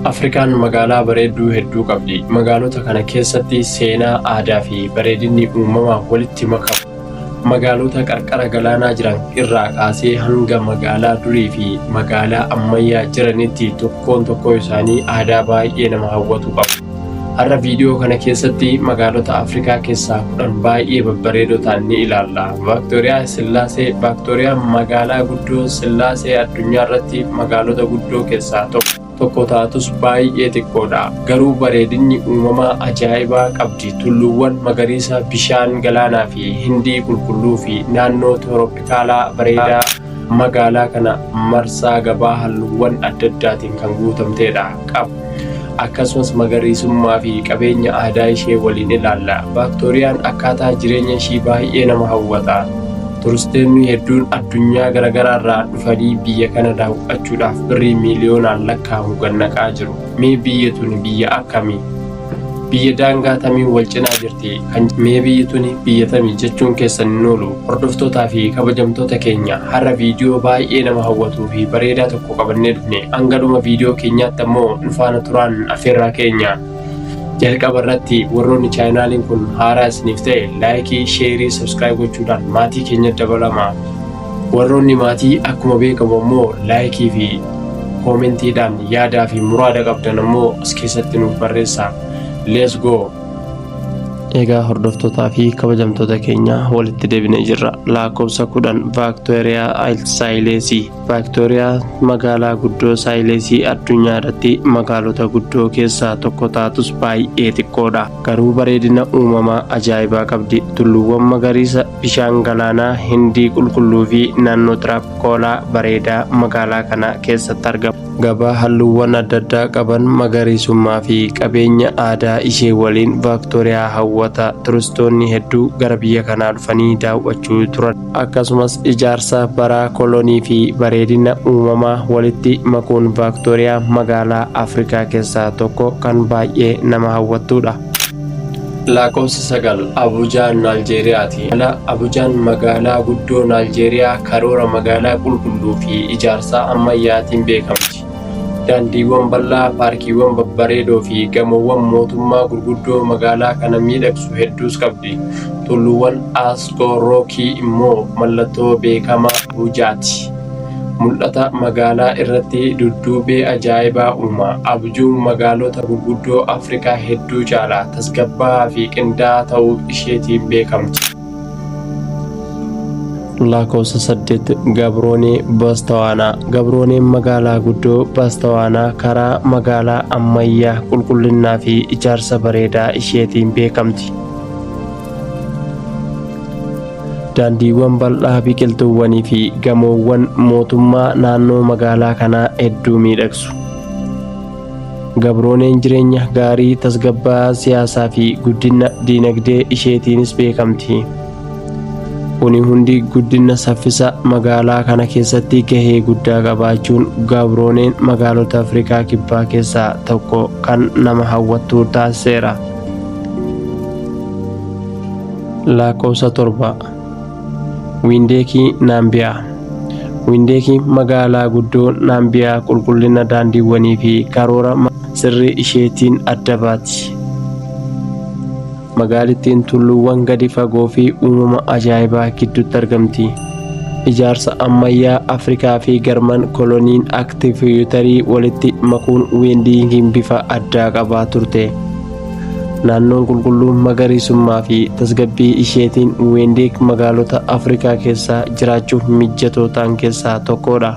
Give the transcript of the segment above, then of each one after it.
Afrikaan magaalaa bareedduu hedduu qabdi. Magaalota kana keessatti seenaa, aadaa fi bareedinni uumamaa walitti makamu. Magaalota qarqara galaanaa jiran irraa kaasee hanga magaalaa durii fi magaalaa ammayyaa jiranitti tokkoon isaanii aadaa baay'ee nama hawwatu qabu. Har'a viidiyoo kana keessatti magaalota Afrikaa keessaa 10 baay'ee babbareedoo ta'an ni ilaalla. Vaaktooriyaa Sillaasee. Vaaktooriyaan magaalaa guddoo Sillaasee addunyaa irratti magaalota guddoo keessaa tokko taatus baay'ee xiqqoodha. Garuu bareedinni uumamaa ajaa'ibaa qabdi. Tulluuwwan magariisa, bishaan galaanaa fi hindii qulqulluu fi naannoo tropikaalaa bareedaa. Magaalaa kana marsaa gabaa halluuwwan adda addaatiin kan guutamtedha. Akkasumas magariisummaa fi qabeenya aadaa ishee waliin ilaalla. Vaaktooriyaan akkaataa jireenya ishii baay'ee nama hawwata. Turistoonni hedduun addunyaa garaagaraa irraa dhufanii biyya kana daawwachuudhaaf birrii miiliyoonaan lakkaa'amu gannaqaa jiru. Mee biyyi tun biyya akkamii? Biyya daangaa tamiin wal cinaa jirti? Mee biyyi tun biyya tamii jechuun keessan hin oolu. Hordoftootaa fi kabajamtoota keenya, har'a viidiyoo baay'ee nama hawwatuu fi bareedaa tokko qabannee dhufne. Hanga dhuma viidiyoo keenyaatti ammoo nu faana turaan affeerraa keenya. Jalqaba irratti warroonni chaanaaliin kun haaraa isiniif ta'e laayikii, sheerii, sabskiraayib gochuudhaan maatii keenya dabalama. Warroonni maatii akkuma beekamu ammoo laayikii fi koomentiidhaan yaadaa fi muraada qabdan ammoo as keessatti nuuf barreessaa. Let's go! Egaa hordoftootaa fi kabajamtoota keenya walitti deebinee jirra. Lakkoofsa 10 Vaaktooriyaa Saayileesii. Vaaktooriyaa magaalaa guddoo Saayileesii addunyaa irratti magaalota guddoo keessaa tokko taatus baay'ee xiqqoodha. Garuu bareedina uumamaa ajaa'ibaa qabdi. Tulluuwwan magariisa, bishaan galaanaa, hindii qulqulluu fi naannoo tiraappikoolaa bareedaa magaalaa kana keessatti argamu. Gabaa halluuwwan adda addaa qaban, magariisummaa fi qabeenya aadaa ishee waliin Vaaktooriyaa hawwata. Turistoonni hedduu gara biyya kanaa dhufanii daawwachuu turan. Akkasumas ijaarsa bara kolonii fi bareedina uumamaa walitti makuun Vaaktooriyaa magaalaa Afrikaa keessaa tokko kan baay'ee nama hawwattudha. Lakkoofsa 9 Abujaan Naayijeeriyaati. Abujaan magaalaa guddoo Naayijeeriyaa karoora magaalaa qulqulluu fi ijaarsa ammayyaatiin beekamti. Daandiiwwan bal'aa, paarkiiwwan babbareedoo fi gamoowwan mootummaa gurguddoo magaalaa kana miidhagsu hedduus qabdi. Tulluuwwan Askoorookii immoo mallattoo beekamaa Abujaati. Mul'ata magaalaa irratti dudduubee ajaa'ibaa uuma. Abujuun magaalota gurguddoo Afrikaa hedduu caalaa tasgabbaa'aa fi qindaa'aa ta'uu isheetiin beekamti. Lakkoofsa 8 Gabroonee Baastawaanaa. Gabrooneen magaalaa guddoo Baastawaanaa karaa magaalaa ammayyaa, qulqullinnaa fi ijaarsa bareedaa isheetiin beekamti. Daandiiwwan bal'aa, biqiltuuwwanii fi gamoowwan mootummaa naannoo magaalaa kanaa hedduu miidhagsu. Gabrooneen jireenya gaarii, tasgabbaa'aa siyaasaa fi guddina diinagdee isheetiinis beekamti. Kuni hundi guddina saffisa magaalaa kana keessatti gahee guddaa qabaachuun Gabrooneen magaalota Afrikaa kibbaa keessaa tokko kan nama hawwattu taasiseera. Lakkoofsa 7 Wiindeekii Naambiyaa. Wiindeekii magaalaa guddoo Naambiyaa qulqullina daandiiwwanii fi karoora sirrii isheetiin adda baati. Magaalittiin tulluuwwan gadi fagoo fi uumama ajaa'ibaa gidduutti argamti. Ijaarsa ammayyaa Afrikaa fi Garman koloniin aktiivitarii walitti makuun Wiindeekiin bifa addaa qabaa turte. Naannoon qulqulluun magariisummaa fi tasgabbii isheetiin Wiindeek magaalota Afrikaa keessaa jiraachuuf mijatoo ta'an keessaa tokkodha.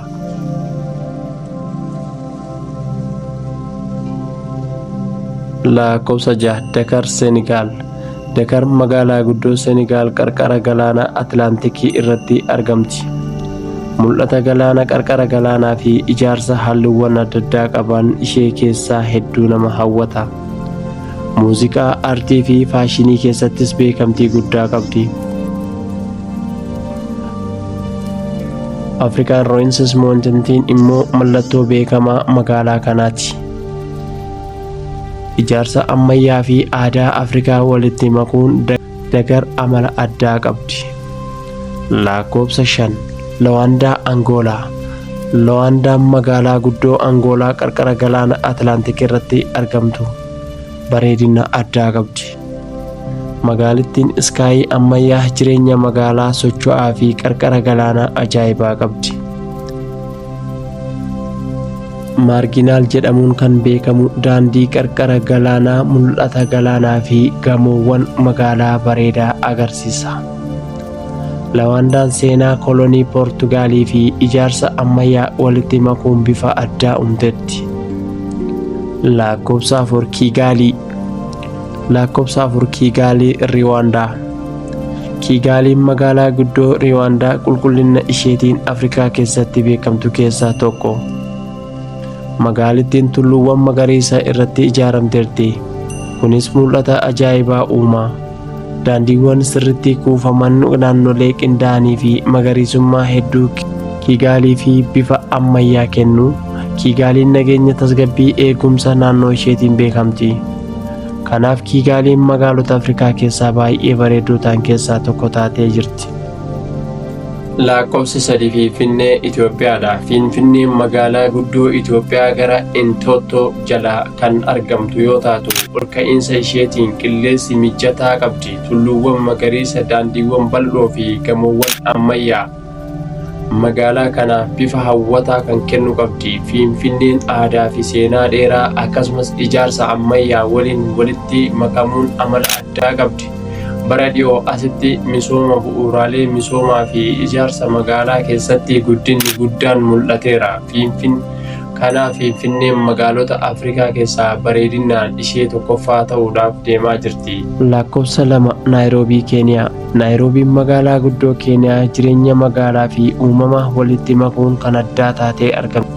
Lakkoofsa 6 Dakar Senegaal. Dakar magaalaa guddoo Senegaal qarqara galaana Atlaantikii irratti argamti. Mul'ata galaana, qarqara galaanaa fi ijaarsa halluuwwan adda addaa qaban ishee keessaa hedduu nama hawwata. Muuziqaa, aartii fi faashinii keessattis beekamtii guddaa qabdi. Afrikaan Rooyinsis Moontentiin immoo mallattoo beekamaa magaalaa kanaati. Ijaarsa ammayyaa fi aadaa Afrikaa walitti makuun Dakar amala addaa qabdi. Lakkoofsa 5 Luwaandaa Angoolaa. Lowaandaan magaalaa guddoo Angoolaa qarqara galaana Atlaantik irratti argamtu bareedina addaa qabdi. Magaalittiin iskaayii ammayyaa jireenya magaalaa socho'aa fi qarqara galaanaa ajaa'ibaa qabdi. Maarginaal jedhamuun kan beekamu daandii qarqara galaanaa, mul'ata galaanaa fi gamoowwan magaalaa bareedaa agarsiisa. Lowaandaan seenaa kolonii Poortugaalii fi ijaarsa ammayyaa walitti makuun bifa addaa uumteetti. Lakkoofsa 4 Kiigaalii. Lakkoofsa 4 Kiigaalii Riwaandaa. Kiigaaliin magaalaa guddoo Riwaandaa qulqullina isheetiin Afrikaa keessatti beekamtu keessaa tokko. Magaalittiin tulluuwwan magariisa irratti ijaaramteerti. Kunis mul'ata ajaa'ibaa uuma. Daandiiwwan sirriitti kuufaman naannolee qindaa'anii fi magariisummaa hedduu Kiigaalii fi bifa ammayyaa kennu. Kiigaaliin nageenya tasgabbii eegumsa naannoo isheetiin beekamti. Kanaaf Kiigaaliin magaalota Afrikaa keessaa baay'ee bareedduu ta'an keessaa tokko taatee jirti. Lakkoofsa 3 Finfinnee Itoophiyaadha. Finfinneen magaalaa guddoo Itoophiyaa gara Entoto jala kan argamtu yoo taatu, olka'iinsa isheetiin qilleensi mijataa qabdi. Tulluuwwan magariisa, daandiiwwan bal'oo fi gamoowwan ammayyaa magaalaa kanaaf bifa hawwataa kan kennu qabdi. Finfinneen aadaa fi seenaa dheeraa akkasumas ijaarsa ammayyaa waliin walitti makamuun amala addaa qabdi. Bara dhiyoo asitti misooma bu'uuraalee misoomaa fi ijaarsa magaalaa keessatti guddinni guddaan mul'ateera. Kanaaf Finfinneen magaalota Afrikaa keessaa bareedinaan ishee tokkoffaa ta'uudhaaf deemaa jirti. Lakkoofsa 2 Naayiroobii Keeniyaa. Naayiroobiin magaalaa guddoo Keeniyaa jireenya magaalaa fi uumama walitti makuun kan addaa taatee argamti.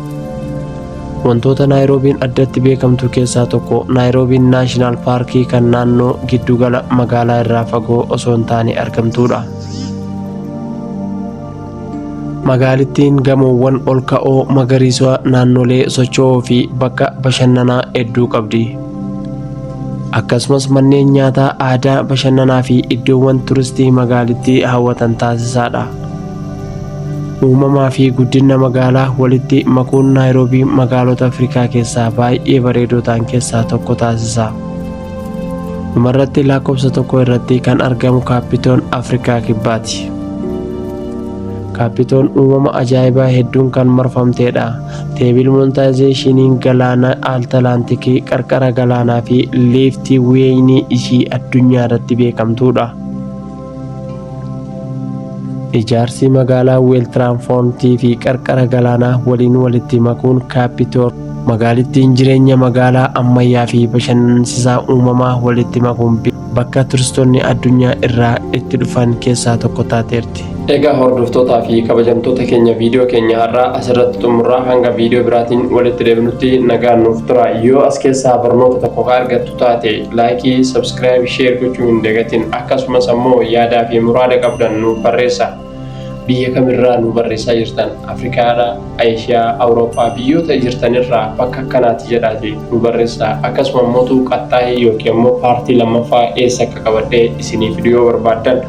Wantoota Naayiroobiin addatti beekamtu keessaa tokko Naayiroobiin Naashinaal Paarkii kan naannoo giddugala magaalaa irraa fagoo osoo hin taane argamtudha. Magaalittiin gamoowwan ol ka'oo magariisa, naannolee socho'oo fi bakka bashannanaa hedduu qabdi. Akkasumas manneen nyaataa aadaa, bashannanaa fi iddoowwan turistii magaalittii hawwatan taasisaadha. Uumamaa fi guddina magaalaa walitti makuun Naayiroobii magaalota Afrikaa keessaa baay'ee bareedoo ta'an keessaa tokko taasisa. Dhumarratti lakkoofsa 1 irratti kan argamu Kaapitoon Afrikaa Kibbaati. Kaapitoon uumama ajaa'ibaa hedduun kan marfamteedha. Teebil Moontaayzeeshiniin galaana Atlaantikii, qarqara galaanaa fi leeftii weeyinii ishii addunyaa irratti beekamtuudha. Ijaarsi magaalaa Weeltiraansfoortii fi qarqara galaanaa waliin walitti makuun Kaapitoon magaalittiin jireenya magaalaa ammayyaa fi bashannansiisaa uumamaa walitti makuun bakka turistoonni addunyaa irraa itti dhufan keessaa tokko taateerti. Egaa hordoftootaa fi kabajamtoota keenya viidiyoo keenya har'aa asirratti xumurraa hanga viidiyoo biraatiin walitti deebinutti nagaan nuuf tura. Yoo as keessaa barnoota tokko argattu taate laayikii, sabskiraayib, sheer gochuu hin dagatin. Akkasumas ammoo yaadaa fi muraada qabdan nuuf barreessaa. Biyya kamirraa nu barreessaa jirtan Afrikaadhaa, Eeshiyaa, Awurooppaa biyyoota jirtanirraa bakka akkanaatti jedhaati nu barreessaa. Akkasuma immoo qaxxaayee yookiin immoo paartii lammaffaa eessa akka qabadhee isiniif viidiyoo barbaaddan